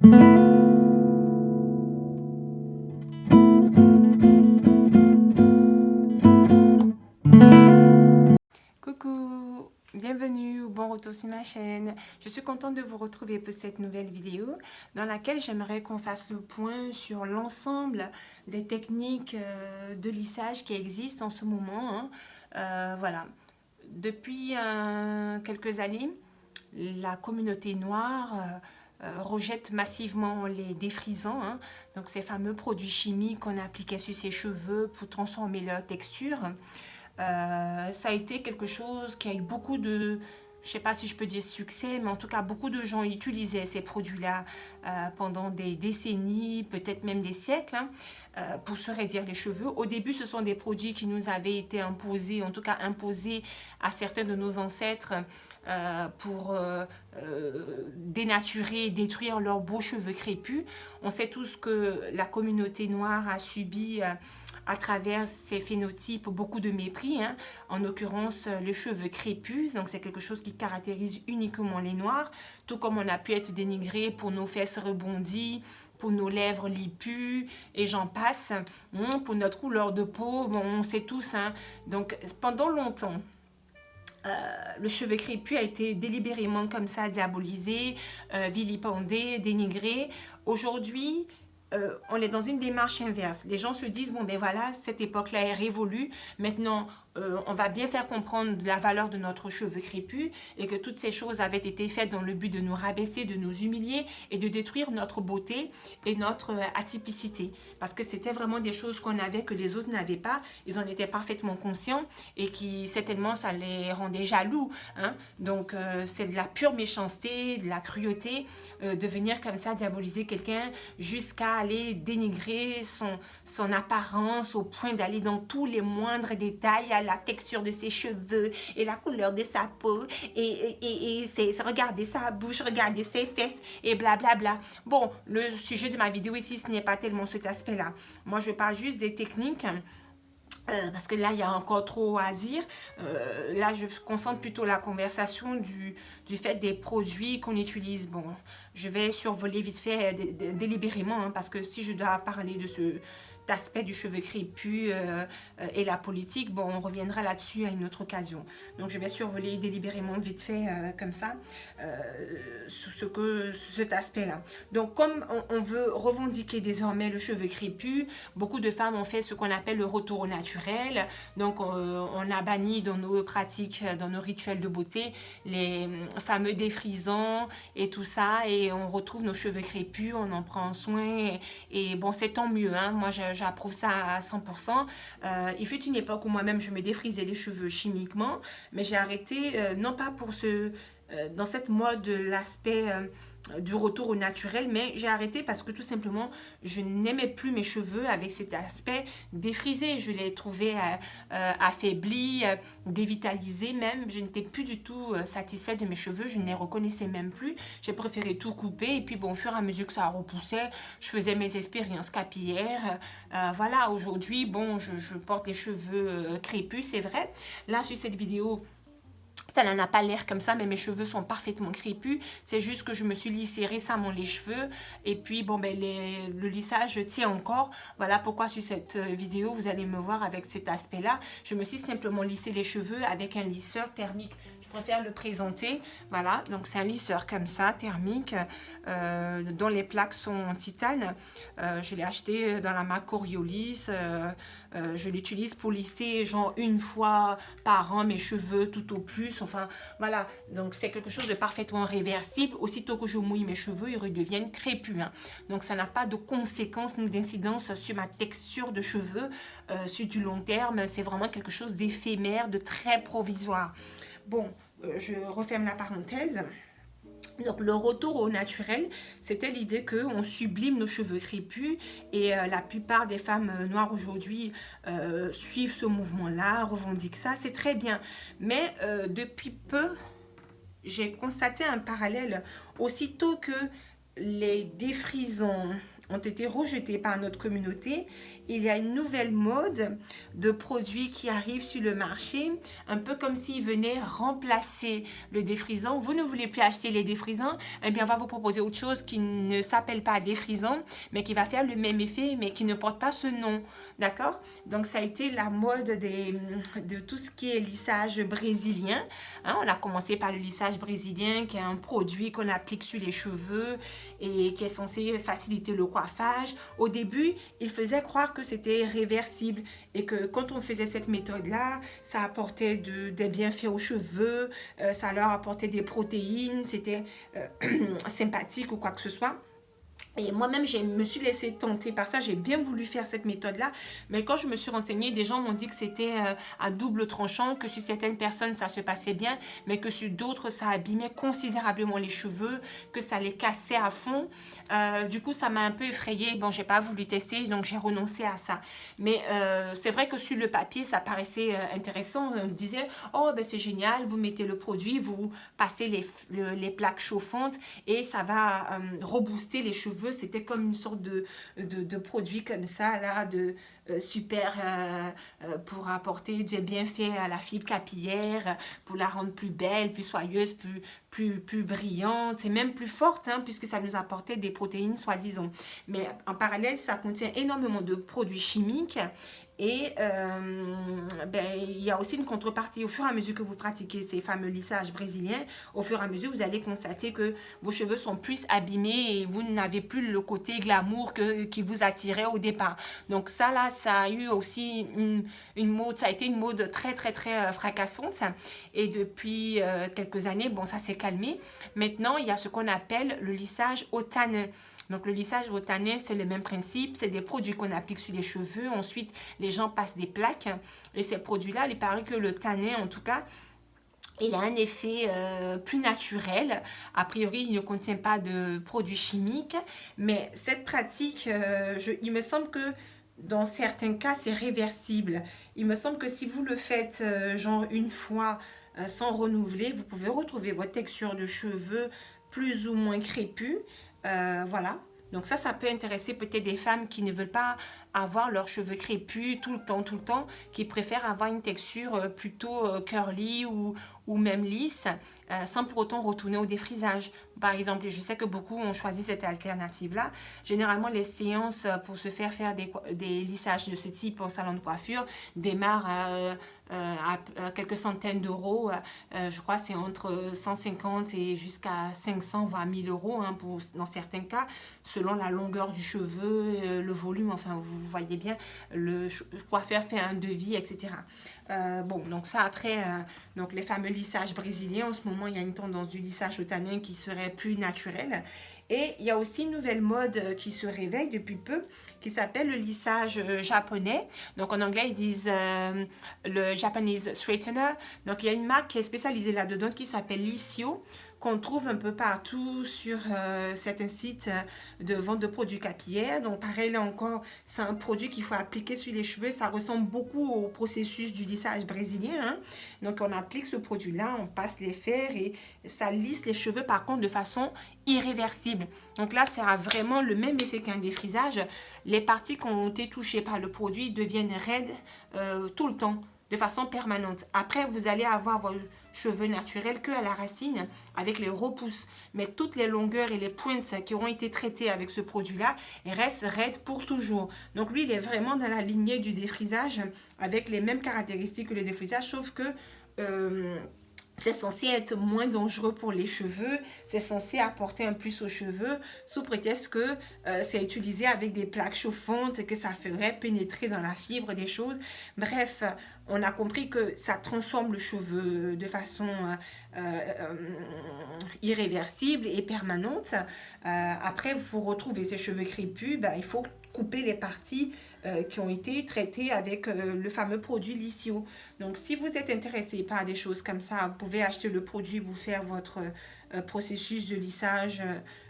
Coucou, bienvenue ou bon retour sur ma chaîne. Je suis contente de vous retrouver pour cette nouvelle vidéo dans laquelle j'aimerais qu'on fasse le point sur l'ensemble des techniques de lissage qui existent en ce moment. Voilà, depuis quelques années, la communauté noire rejette massivement les défrisants, donc ces fameux produits chimiques qu'on appliquait sur ses cheveux pour transformer leur texture. Ça a été quelque chose qui a eu beaucoup de, je ne sais pas si je peux dire succès, mais en tout cas beaucoup de gens utilisaient ces produits-là pendant des décennies, peut-être même des siècles, pour se raidir les cheveux. Au début, ce sont des produits qui nous avaient été imposés, en tout cas imposés à certains de nos ancêtres pour dénaturer, détruire leurs beaux cheveux crépus. On sait tous que la communauté noire a subi à travers ces phénotypes beaucoup de mépris, en l'occurrence les cheveux crépus, donc c'est quelque chose qui caractérise uniquement les noirs, tout comme on a pu être dénigré pour nos fesses rebondies, pour nos lèvres lipues et j'en passe, pour notre couleur de peau, bon, on sait tous, donc pendant longtemps, le cheveu crépus a été délibérément comme ça diabolisé, vilipendé, dénigré. Aujourd'hui, on est dans une démarche inverse. Les gens se disent, bon ben voilà, cette époque-là est révolue. Maintenant, on va bien faire comprendre la valeur de notre cheveu crépus et que toutes ces choses avaient été faites dans le but de nous rabaisser, de nous humilier et de détruire notre beauté et notre atypicité. Parce que c'était vraiment des choses qu'on avait que les autres n'avaient pas. Ils en étaient parfaitement conscients et qui certainement ça les rendait jaloux. Donc c'est de la pure méchanceté, de la cruauté de venir comme ça diaboliser quelqu'un jusqu'à aller dénigrer son apparence au point d'aller dans tous les moindres détails à la texture de ses cheveux et la couleur de sa peau et regarder sa bouche, regarder ses fesses et blablabla. Bon, le sujet de ma vidéo ici, ce n'est pas tellement cet aspect-là. Moi, je parle juste des techniques parce que là, il y a encore trop à dire. Là, je concentre plutôt la conversation du fait des produits qu'on utilise. Bon, je vais survoler vite fait délibérément, parce que si je dois parler de cet aspect du cheveu crépus et la politique, bon, on reviendra là-dessus à une autre occasion. Donc, je vais survoler délibérément vite fait comme ça cet aspect-là. Donc, comme on veut revendiquer désormais le cheveu crépus, beaucoup de femmes ont fait ce qu'on appelle le retour au naturel. Donc, on a banni dans nos pratiques, dans nos rituels de beauté, les fameux défrisants et tout ça, et on retrouve nos cheveux crépus, on en prend soin, et bon, c'est tant mieux, moi j'approuve ça à 100%. Il fut une époque où moi-même je me défrisais les cheveux chimiquement, mais j'ai arrêté, non pas pour dans cette mode l'aspect du retour au naturel, mais j'ai arrêté parce que tout simplement je n'aimais plus mes cheveux avec cet aspect défrisé. Je les trouvais affaiblis, dévitalisés même. Je n'étais plus du tout satisfaite de mes cheveux, je ne les reconnaissais même plus. J'ai préféré tout couper et puis bon, au fur et à mesure que ça repoussait, je faisais mes expériences capillaires. Voilà, aujourd'hui, bon, je porte les cheveux crépus, c'est vrai. Là, sur cette vidéo, ça n'en a pas l'air comme ça, mais mes cheveux sont parfaitement crépus. C'est juste que je me suis lissé récemment les cheveux. Et puis, bon, ben, le lissage tient encore. Voilà pourquoi sur cette vidéo, vous allez me voir avec cet aspect-là. Je me suis simplement lissé les cheveux avec un lisseur thermique. Je préfère le présenter. Voilà, donc c'est un lisseur comme ça, thermique, dont les plaques sont en titane. Je l'ai acheté dans la marque Coriolis. Je l'utilise pour lisser genre une fois par an mes cheveux tout au plus. Enfin, voilà. Donc, c'est quelque chose de parfaitement réversible. Aussitôt que je mouille mes cheveux, ils redeviennent crépus. Donc, ça n'a pas de conséquences ni d'incidence sur ma texture de cheveux sur du long terme. C'est vraiment quelque chose d'éphémère, de très provisoire. Bon, je referme la parenthèse. Donc, le retour au naturel, c'était l'idée qu'on sublime nos cheveux crépus et la plupart des femmes noires aujourd'hui suivent ce mouvement-là, revendiquent ça, c'est très bien. Mais depuis peu, j'ai constaté un parallèle. Aussitôt que les défrisants ont été rejetés par notre communauté il y a une nouvelle mode de produits qui arrivent sur le marché, un peu comme s'ils venaient remplacer le défrisant. Vous ne voulez plus acheter les défrisants, eh bien on va vous proposer autre chose qui ne s'appelle pas défrisant, mais qui va faire le même effet, mais qui ne porte pas ce nom. D'accord? Donc ça a été la mode de tout ce qui est lissage brésilien. Hein, on a commencé par le lissage brésilien, qui est un produit qu'on applique sur les cheveux et qui est censé faciliter le coiffage. Au début, il faisait croire que c'était réversible et que quand on faisait cette méthode-là, ça apportait des bienfaits aux cheveux, ça leur apportait des protéines, c'était sympathique ou quoi que ce soit. Et moi-même, je me suis laissée tenter par ça. J'ai bien voulu faire cette méthode-là. Mais quand je me suis renseignée, des gens m'ont dit que c'était à double tranchant, que sur certaines personnes, ça se passait bien, mais que sur d'autres, ça abîmait considérablement les cheveux, que ça les cassait à fond. Du coup, ça m'a un peu effrayée. Bon, j'ai pas voulu tester, donc j'ai renoncé à ça. Mais c'est vrai que sur le papier, ça paraissait intéressant. On me disait, oh, ben c'est génial, vous mettez le produit, vous passez les plaques chauffantes et ça va rebooster les cheveux. C'était comme une sorte de produit comme ça, là, super pour apporter des bienfaits à la fibre capillaire, pour la rendre plus belle, plus soyeuse, plus brillante et même plus forte, hein, puisque ça nous apportait des protéines, soi-disant. Mais en parallèle, ça contient énormément de produits chimiques. Et il y a aussi une contrepartie. Au fur et à mesure que vous pratiquez ces fameux lissages brésiliens, au fur et à mesure, vous allez constater que vos cheveux sont plus abîmés et vous n'avez plus le côté glamour qui vous attirait au départ. Donc ça, là, ça a eu aussi une mode, ça a été une mode très, très, très fracassante. Et depuis quelques années, bon, ça s'est calmé. Maintenant, il y a ce qu'on appelle le lissage au tanin. Donc le lissage au tanin, c'est le même principe, c'est des produits qu'on applique sur les cheveux, ensuite les gens passent des plaques et ces produits-là, il paraît que le tanin en tout cas, il a un effet plus naturel. A priori, il ne contient pas de produits chimiques, mais cette pratique, il me semble que dans certains cas, c'est réversible. Il me semble que si vous le faites genre une fois sans renouveler, vous pouvez retrouver votre texture de cheveux plus ou moins crépue. Voilà. Donc ça peut intéresser peut-être des femmes qui ne veulent pas avoir leurs cheveux crépus tout le temps, qui préfèrent avoir une texture plutôt curly ou même lisse, sans pour autant retourner au défrisage. Par exemple, je sais que beaucoup ont choisi cette alternative-là. Généralement, les séances pour se faire des lissages de ce type en salon de coiffure démarrent à quelques centaines d'euros. Je crois que c'est entre 150 et jusqu'à 500, voire 1000 euros hein, dans certains cas, selon la longueur du cheveu, le volume, enfin vous voyez bien, le coiffeur fait un devis, etc. Bon, donc ça après, donc les fameux lissages brésiliens, en ce moment il y a une tendance du lissage au tanin qui serait plus naturel. Et il y a aussi une nouvelle mode qui se réveille depuis peu, qui s'appelle le lissage japonais. Donc en anglais, ils disent le Japanese Straightener. Donc il y a une marque qui est spécialisée là-dedans qui s'appelle Lissio, qu'on trouve un peu partout sur certains sites de vente de produits capillaires. Donc pareil, là encore, c'est un produit qu'il faut appliquer sur les cheveux. Ça ressemble beaucoup au processus du lissage brésilien. Hein. Donc on applique ce produit-là, on passe les fers et ça lisse les cheveux par contre de façon irréversible. Donc là, ça a vraiment le même effet qu'un défrisage. Les parties qui ont été touchées par le produit deviennent raides tout le temps, de façon permanente. Après, vous allez avoir vos cheveux naturels que à la racine avec les repousses. Mais toutes les longueurs et les pointes qui auront été traitées avec ce produit-là restent raides pour toujours. Donc lui, il est vraiment dans la lignée du défrisage avec les mêmes caractéristiques que le défrisage, sauf que c'est censé être moins dangereux pour les cheveux, c'est censé apporter un plus aux cheveux, sous prétexte que c'est utilisé avec des plaques chauffantes, que ça ferait pénétrer dans la fibre des choses. Bref, on a compris que ça transforme le cheveu de façon irréversible et permanente. Après, pour retrouver ces cheveux crépus, il faut couper les parties qui ont été traitées avec le fameux produit Lissio. Donc, si vous êtes intéressé par des choses comme ça, vous pouvez acheter le produit, vous faire votre processus de lissage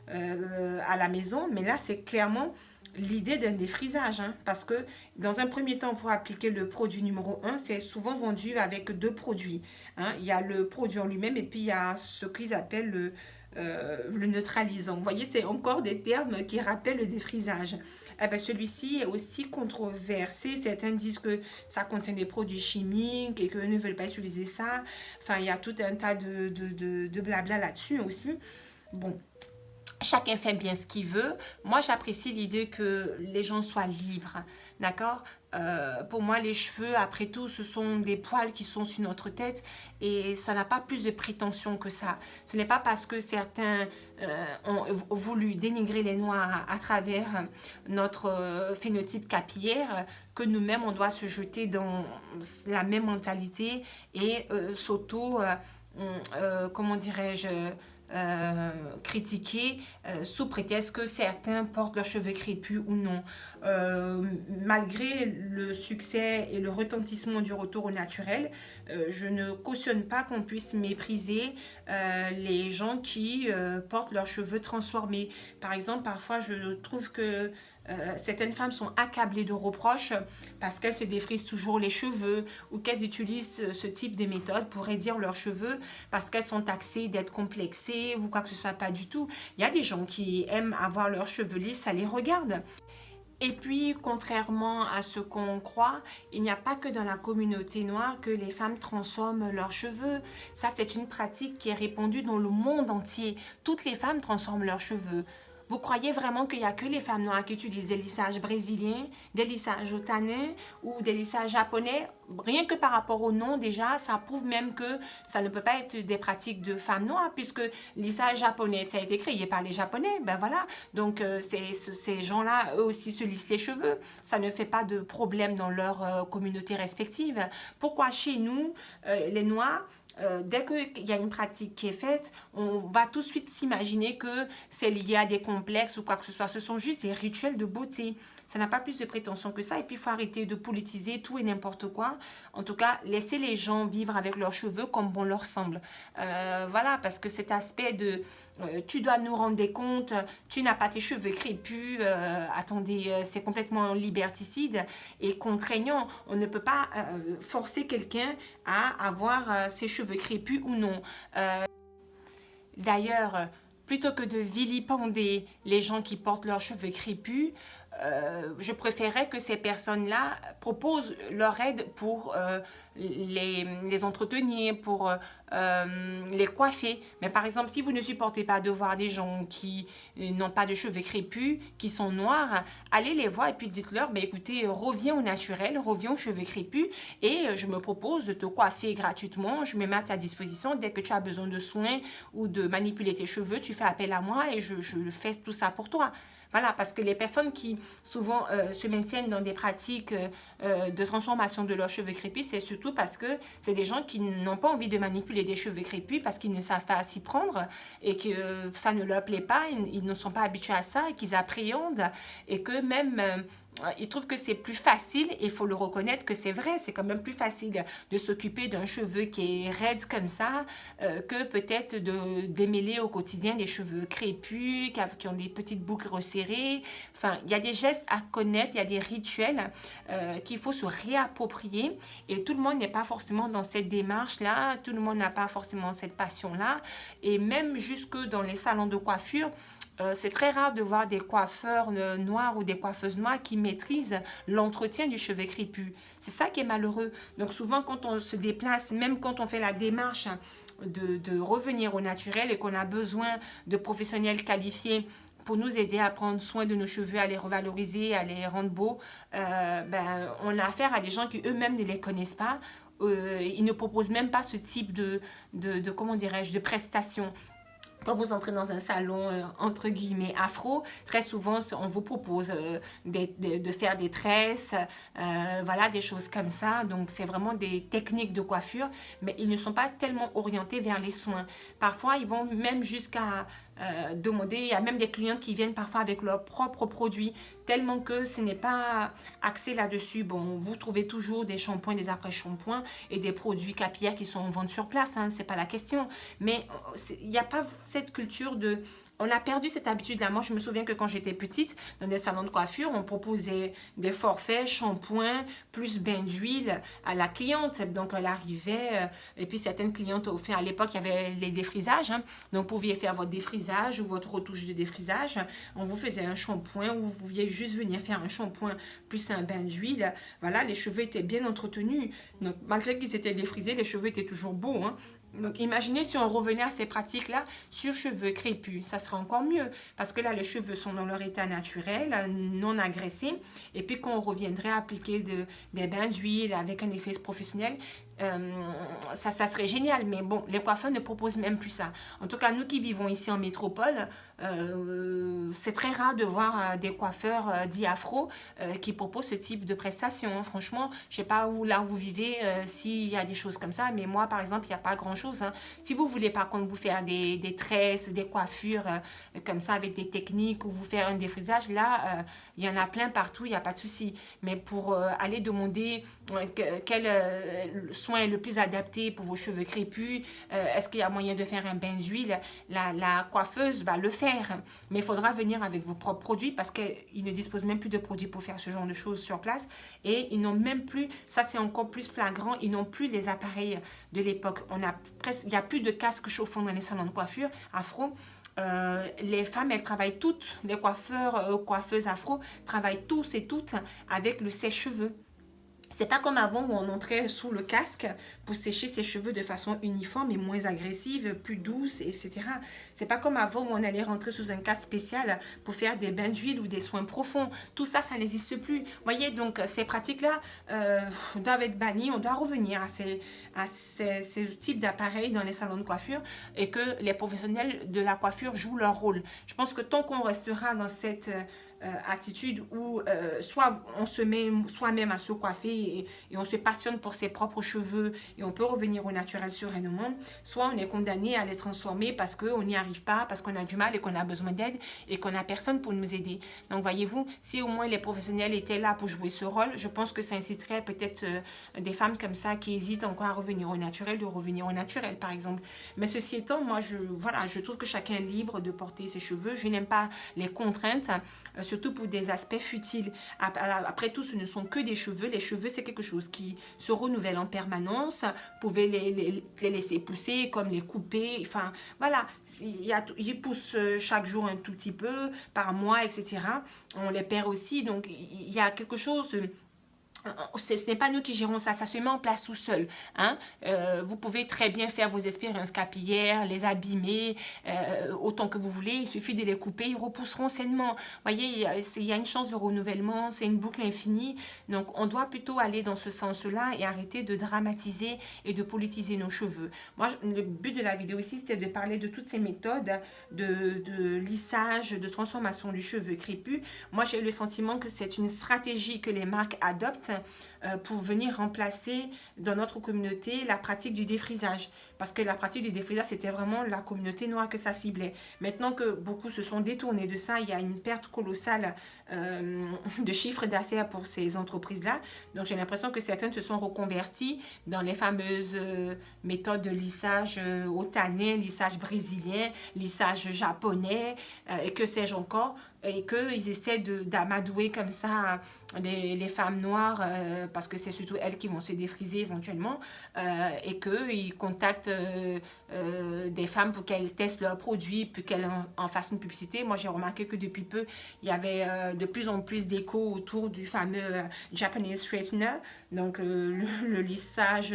à la maison. Mais là, c'est clairement l'idée d'un défrisage, hein, parce que dans un premier temps, pour appliquer le produit numéro 1, c'est souvent vendu avec deux produits. Hein. Il y a le produit en lui-même et puis il y a ce qu'ils appellent le neutralisant. Vous voyez, c'est encore des termes qui rappellent le défrisage. eh ben, celui-ci est aussi controversé. Certains disent que ça contient des produits chimiques et qu'eux ne veulent pas utiliser ça. Enfin, il y a tout un tas de blabla là-dessus aussi. Bon, chacun fait bien ce qu'il veut. Moi, j'apprécie l'idée que les gens soient libres, d'accord? Pour moi, les cheveux, après tout, ce sont des poils qui sont sur notre tête et ça n'a pas plus de prétention que ça. Ce n'est pas parce que certains ont voulu dénigrer les Noirs à travers notre phénotype capillaire que nous-mêmes, on doit se jeter dans la même mentalité et comment dirais-je, critiquer sous prétexte que certains portent leurs cheveux crépus ou non. Malgré le succès et le retentissement du retour au naturel, je ne cautionne pas qu'on puisse mépriser les gens qui portent leurs cheveux transformés. Par exemple, parfois je trouve que certaines femmes sont accablées de reproches parce qu'elles se défrisent toujours les cheveux ou qu'elles utilisent ce type de méthode pour raidir leurs cheveux parce qu'elles sont taxées d'être complexées ou quoi que ce soit. Pas du tout. Il y a des gens qui aiment avoir leurs cheveux lisses, ça les regarde. Et puis, contrairement à ce qu'on croit, il n'y a pas que dans la communauté noire que les femmes transforment leurs cheveux. Ça, c'est une pratique qui est répandue dans le monde entier. Toutes les femmes transforment leurs cheveux. Vous croyez vraiment qu'il n'y a que les femmes noires qui utilisent des lissages brésiliens, des lissages au tanin ou des lissages japonais? Rien que par rapport au nom, déjà, ça prouve même que ça ne peut pas être des pratiques de femmes noires, puisque lissage japonais, ça a été créé par les Japonais. Ben voilà, donc ces gens-là, eux aussi, se lissent les cheveux. Ça ne fait pas de problème dans leur communauté respective. Pourquoi chez nous, les Noirs, dès qu'il y a une pratique qui est faite, on va tout de suite s'imaginer que c'est lié à des complexes ou quoi que ce soit. Ce sont juste des rituels de beauté. Ça n'a pas plus de prétention que ça. Et puis, il faut arrêter de politiser tout et n'importe quoi. En tout cas, laisser les gens vivre avec leurs cheveux comme bon leur semble. Voilà, parce que cet aspect de tu dois nous rendre des comptes, tu n'as pas tes cheveux crépus, attendez, c'est complètement liberticide et contraignant. On ne peut pas forcer quelqu'un à avoir ses cheveux crépus ou non. D'ailleurs, plutôt que de vilipender les gens qui portent leurs cheveux crépus, je préférais que ces personnes-là proposent leur aide pour les entretenir, pour les coiffer. Mais par exemple, si vous ne supportez pas de voir des gens qui n'ont pas de cheveux crépus, qui sont noirs, allez les voir et puis dites-leur, ben, écoutez, reviens au naturel, reviens aux cheveux crépus et je me propose de te coiffer gratuitement. Je me mets à ta disposition dès que tu as besoin de soins ou de manipuler tes cheveux, tu fais appel à moi et je fais tout ça pour toi. Voilà, parce que les personnes qui souvent se maintiennent dans des pratiques de transformation de leurs cheveux crépus, c'est surtout parce que c'est des gens qui n'ont pas envie de manipuler des cheveux crépus parce qu'ils ne savent pas s'y prendre et que ça ne leur plaît pas, ils ne sont pas habitués à ça et qu'ils appréhendent et que même ils trouvent que c'est plus facile, et il faut le reconnaître que c'est vrai, c'est quand même plus facile de s'occuper d'un cheveu qui est raide comme ça que peut-être de démêler au quotidien des cheveux crépus, qui ont des petites boucles resserrées. Enfin, il y a des gestes à connaître, il y a des rituels qu'il faut se réapproprier et tout le monde n'est pas forcément dans cette démarche-là, tout le monde n'a pas forcément cette passion-là et même jusque dans les salons de coiffure, c'est très rare de voir des coiffeurs noirs ou des coiffeuses noires qui maîtrisent l'entretien du cheveu crépus. C'est ça qui est malheureux. Donc souvent quand on se déplace, même quand on fait la démarche de revenir au naturel et qu'on a besoin de professionnels qualifiés pour nous aider à prendre soin de nos cheveux, à les revaloriser, à les rendre beaux, on a affaire à des gens qui eux-mêmes ne les connaissent pas. Ils ne proposent même pas ce type comment dirais-je, de prestations. Quand vous entrez dans un salon entre guillemets afro, très souvent on vous propose de faire des tresses, voilà, des choses comme ça. Donc c'est vraiment des techniques de coiffure, mais ils ne sont pas tellement orientés vers les soins. Parfois ils vont même jusqu'à demander, il y a même des clientes qui viennent parfois avec leurs propres produits, tellement que ce n'est pas axé là-dessus. Bon, vous trouvez toujours des shampoings, des après-shampoings et des produits capillaires qui sont vendus sur place, hein, c'est pas la question. Mais il n'y a pas cette culture de on a perdu cette habitude-là. Moi, je me souviens que quand j'étais petite, dans des salons de coiffure, on proposait des forfaits, shampoing, plus bain d'huile à la cliente. Donc, elle arrivait, et puis certaines clientes offraient, à l'époque, il y avait les défrisages. Hein. Donc, vous pouviez faire votre défrisage ou votre retouche de défrisage. On vous faisait un shampoing ou vous pouviez juste venir faire un shampoing plus un bain d'huile. Voilà, les cheveux étaient bien entretenus. Donc, malgré qu'ils étaient défrisés, les cheveux étaient toujours beaux. Hein. Donc, imaginez si on revenait à ces pratiques-là sur cheveux crépus, ça serait encore mieux. Parce que là, les cheveux sont dans leur état naturel, non agressés. Et puis, quand on reviendrait à appliquer des bains d'huile avec un effet professionnel, ça serait génial. Mais bon, les coiffeurs ne proposent même plus ça. En tout cas, nous qui vivons ici en métropole, c'est très rare de voir des coiffeurs dits afro qui proposent ce type de prestations. Franchement, je ne sais pas où là où vous vivez, s'il y a des choses comme ça. Mais moi, par exemple, il n'y a pas grand-chose. Hein. Si vous voulez par contre vous faire des tresses, des coiffures comme ça avec des techniques ou vous faire un défrisage, là, il y en a plein partout, il n'y a pas de souci. Mais pour aller demander quel soin est le plus adapté pour vos cheveux crépus, est-ce qu'il y a moyen de faire un bain d'huile, la coiffeuse va le faire. Mais il faudra venir avec vos propres produits parce qu'ils ne disposent même plus de produits pour faire ce genre de choses sur place. Et ils n'ont même plus, ça c'est encore plus flagrant, ils n'ont plus les appareils de l'époque. Il n'y a plus de casques chauffants dans les salons de coiffure afro. Les femmes, elles travaillent toutes, les coiffeurs, coiffeuses afro, travaillent tous et toutes avec le sèche-cheveux. C'est pas comme avant où on entrait sous le casque pour sécher ses cheveux de façon uniforme et moins agressive, plus douce, etc. C'est pas comme avant où on allait rentrer sous un casque spécial pour faire des bains d'huile ou des soins profonds. Tout ça, ça n'existe plus. Vous voyez, donc ces pratiques-là doivent être bannies. On doit revenir à ces types d'appareils dans les salons de coiffure et que les professionnels de la coiffure jouent leur rôle. Je pense que tant qu'on restera dans cette attitude où soit on se met soi-même à se coiffer et on se passionne pour ses propres cheveux et on peut revenir au naturel sereinement, soit on est condamné à les transformer parce qu'on n'y arrive pas, parce qu'on a du mal et qu'on a besoin d'aide et qu'on n'a personne pour nous aider. Donc voyez-vous, si au moins les professionnels étaient là pour jouer ce rôle, je pense que ça inciterait peut-être des femmes comme ça qui hésitent encore à revenir au naturel, de revenir au naturel par exemple. Mais ceci étant, moi je trouve que chacun est libre de porter ses cheveux. Je n'aime pas les contraintes, surtout pour des aspects futiles. Après tout, ce ne sont que des cheveux. Les cheveux, c'est quelque chose qui se renouvelle en permanence. Vous pouvez les laisser pousser, comme les couper. Enfin, voilà, ils poussent chaque jour un tout petit peu, par mois, etc. On les perd aussi. Donc, il y a quelque chose... Ce n'est pas nous qui gérons ça, ça se met en place tout seul. Hein? Vous pouvez très bien faire vos expériences capillaires, les abîmer autant que vous voulez. Il suffit de les couper, ils repousseront sainement. Vous voyez, il y a une chance de renouvellement, c'est une boucle infinie. Donc, on doit plutôt aller dans ce sens-là et arrêter de dramatiser et de politiser nos cheveux. Moi, le but de la vidéo ici, c'était de parler de toutes ces méthodes de lissage, de transformation du cheveu crépus. Moi, j'ai le sentiment que c'est une stratégie que les marques adoptent pour venir remplacer dans notre communauté la pratique du défrisage. Parce que la pratique du défrisage, c'était vraiment la communauté noire que ça ciblait. Maintenant que beaucoup se sont détournés de ça, il y a une perte colossale de chiffre d'affaires pour ces entreprises-là. Donc j'ai l'impression que certaines se sont reconverties dans les fameuses méthodes de lissage au tanin, lissage brésilien, lissage japonais, et que sais-je encore. Et qu'ils essaient d'amadouer comme ça les femmes noires parce que c'est surtout elles qui vont se défriser éventuellement et qu'ils contactent des femmes pour qu'elles testent leurs produits puis qu'elles en fassent une publicité. Moi j'ai remarqué que depuis peu il y avait de plus en plus d'écho autour du fameux Japanese straightener, donc le lissage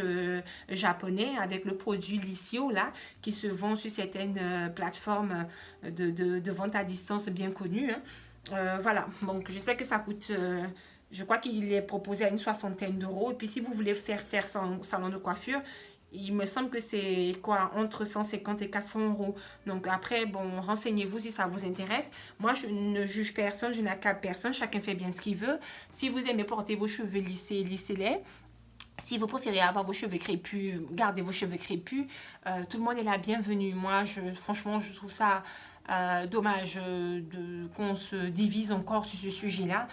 japonais avec le produit Lissio là qui se vend sur certaines plateformes de vente à distance bien connues. Hein. Voilà, donc je sais que ça coûte, je crois qu'il est proposé à une 60aine d'euros. Et puis si vous voulez faire ça en salon de coiffure, il me semble que c'est quoi, entre 150 et 400 euros. Donc après, bon, renseignez-vous si ça vous intéresse. Moi, je ne juge personne, je n'accable personne, chacun fait bien ce qu'il veut. Si vous aimez porter vos cheveux lissés, lissez-les. Si vous préférez avoir vos cheveux crépus, gardez vos cheveux crépus. Tout le monde est la bienvenue. Moi, franchement, je trouve ça dommage qu'on se divise encore sur ce sujet-là.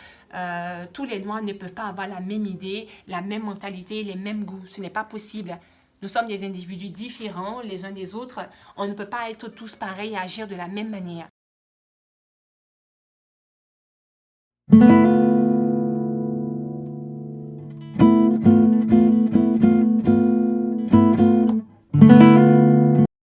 Tous les Noirs ne peuvent pas avoir la même idée, la même mentalité, les mêmes goûts. Ce n'est pas possible. Nous sommes des individus différents les uns des autres. On ne peut pas être tous pareils et agir de la même manière. vous.